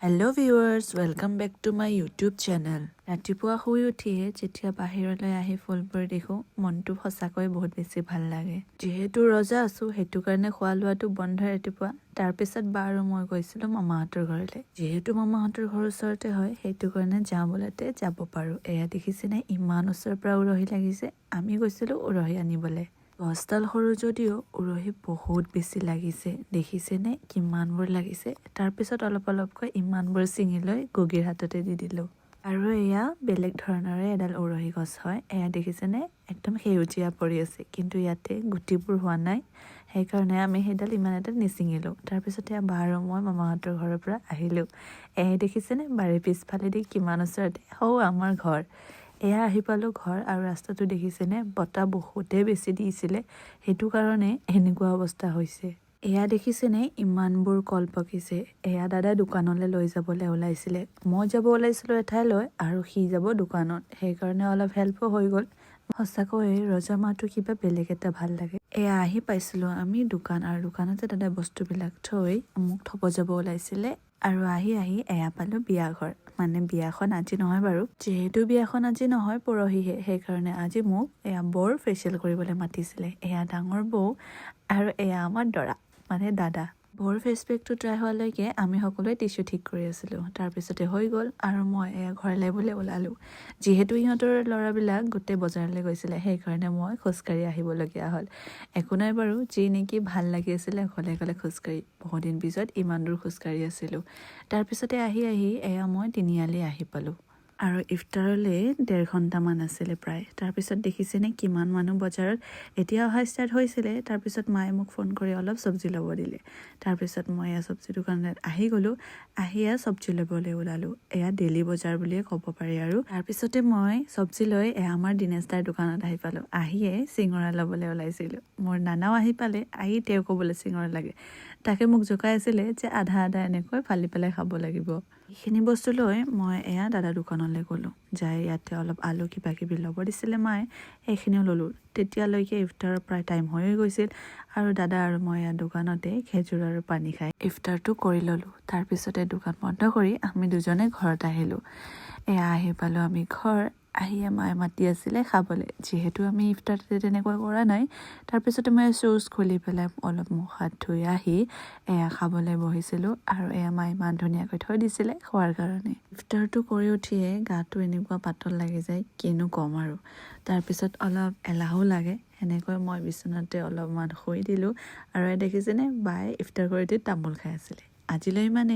Hello' viewers welcome back to my YouTube channel. ৰাতিপুৱা শুই উঠিয়ে যেতিয়া বাহিৰলৈ আহি ফুলবোৰ দেখোঁ মনটো সঁচাকৈ বহুত বেছি ভাল লাগে। যিহেতু ৰজা আছোঁ সেইটো কাৰণে খোৱা লোৱাটো বন্ধ ৰাতিপুৱা। তাৰপিছত বাৰু মই গৈছিলোঁ মামাহঁতৰ ঘৰলৈ। যিহেতু মামাহঁতৰ ঘৰ ওচৰতে হয় সেইটো কাৰণে যাওঁ বোলাতে যাব পাৰোঁ। এয়া দেখিছেনে ইমান ওচৰৰ পৰা উৰহি লাগিছে। আমি গৈছিলোঁ উৰহি আনিবলৈ। গছডাল সৰু যদিও উৰহি বহুত বেছি লাগিছে। দেখিছেনে কিমানবোৰ লাগিছে। তাৰপিছত অলপ অলপকৈ ইমানবোৰ ছিঙি লৈ গগীৰ হাততে দি দিলোঁ। আৰু এয়া বেলেগ ধৰণৰে এডাল উৰহি গছ হয়। এয়া দেখিছেনে একদম সেউজীয়া পৰি আছে, কিন্তু ইয়াতে গুটিবোৰ হোৱা নাই। সেইকাৰণে আমি সেইডাল ইমান এটা নিছিঙিলোঁ। তাৰপিছতে বা আৰু মই মামাহঁতৰ ঘৰৰ পৰা আহিলোঁ। এয়া দেখিছেনে বাৰীৰ পিছফালেদি কিমান ওচৰতে আমাৰ ঘৰ। এয়া আহি পালোঁ ঘৰ, আৰু ৰাস্তাটো দেখিছেনে বতাহ বহুতেই বেছি দিছিলে, সেইটো কাৰণে এনেকুৱা অৱস্থা হৈছে। এয়া দেখিছেনে ইমানবোৰ কল পকিছে। এয়া দাদা দোকানলৈ লৈ যাবলৈ ওলাইছিলে। মই যাব ওলাইছিলোঁ এঠাইলৈ আৰু সি যাব দোকানত, সেইকাৰণে অলপ হেল্পো হৈ গ'ল। সঁচাকৈ ৰজা মাহটো কিবা বেলেগ এটা ভাল লাগে। এয়া আহি পাইছিলোঁ আমি দোকান, আৰু দোকানতে দাদা বস্তুবিলাক থৈ মোক থব যাব ওলাইছিলে। আৰু আহি এয়া পালোঁ বিয়া ঘৰ। মানে বিয়াখন আজি নহয় বাৰু, যিহেতু বিয়াখন আজি নহয় পৰহিহে, সেইকাৰণে আজি মোক এয়া বৰ ফেচিয়েল কৰিবলৈ মাতিছিলে। এয়া ডাঙৰ বৌ আৰু এয়া আমাৰ দৰা মানে দাদা। বৰ ফেচ পেকটো ট্ৰাই হোৱালৈকে আমি সকলোৱে টিচু ঠিক কৰি আছিলোঁ। তাৰপিছতে হৈ গ'ল আৰু মই এয়া ঘৰলৈ বোলে ওলালোঁ। যিহেতু ইহঁতৰ ল'ৰাবিলাক গোটেই বজাৰলৈ গৈছিলে, সেইকাৰণে মই খোজকাঢ়ি আহিবলগীয়া হ'ল। একো নাই বাৰু, যি নেকি ভাল লাগি আছিলে অকলে অকলে খোজকাঢ়ি। বহুদিন পিছত ইমান দূৰ খোজকাঢ়ি আছিলোঁ। তাৰপিছতে আহি এয়া মই তিনিআলি আহি পালোঁ। আৰু ইফতাৰলৈ 1.5 ঘণ্টামান আছিলে প্ৰায়। তাৰপিছত দেখিছেনে কিমান মানুহ বজাৰত। এতিয়া অহা ষ্টাৰ্ট হৈছিলে। তাৰপিছত মায়ে মোক ফোন কৰি অলপ চব্জি ল'ব দিলে। তাৰপিছত মই এয়া চব্জি দোকানত আহি গ'লোঁ। এয়া চব্জি ল'বলৈ ওলালোঁ। এয়া ডেইলি বজাৰ বুলিয়ে ক'ব পাৰি আৰু। তাৰপিছতে মই চব্জি লৈ এয়া আমাৰ দিনেশ দাৰ দোকানত আহি পালোঁ। আহিয়ে চিঙৰা ল'বলৈ ওলাইছিলোঁ। মোৰ নানাও আহি পালে। তেওঁ ক'বলৈ চিঙৰা লাগে। তাকে মোক জোকাই আছিলে যে আধা এনেকৈ ফালি পেলাই খাব লাগিব। এইখিনি বস্তু লৈ মই এয়া দাদা দোকানলৈ গ'লোঁ। যাই ইয়াতে অলপ আলু কিবা কিবি ল'ব দিছিলে মায়ে, সেইখিনিও ল'লোঁ। তেতিয়ালৈকে ইফতাৰৰ প্ৰায় টাইম হৈয়ে গৈছিল, আৰু দাদা আৰু মই এয়া দোকানতে খেজুৰ আৰু পানী খাই ইফতাৰটো কৰি ল'লোঁ। তাৰপিছতে দোকান বন্ধ কৰি আমি দুজনে ঘৰত আহিলোঁ। এয়া আহি পালোঁ আমি ঘৰ। মায়ে মাতি আছিলে খাবলৈ, যিহেতু আমি ইফতাৰতে তেনেকুৱা কৰা নাই। তাৰপিছতে মই চুজ খুলি পেলাই অলপ মুখ হাত ধুই আহি এয়া খাবলৈ বহিছিলোঁ। আৰু এয়া মায়ে ইমান ধুনীয়াকৈ থৈ দিছিলে খোৱাৰ কাৰণে। ইফতাৰটো কৰি উঠিয়ে গাটো এনেকুৱা পাতল লাগি যায়, কিনো ক'ম আৰু। তাৰপিছত অলপ এলাহো লাগে। সেনেকৈ মই বিচনাতে অলপমান শুই দিলোঁ। আৰু দেখিছেনে বায়ে ইফতাৰ কৰি তামোল খাই আছিলে। আজিলৈ মানে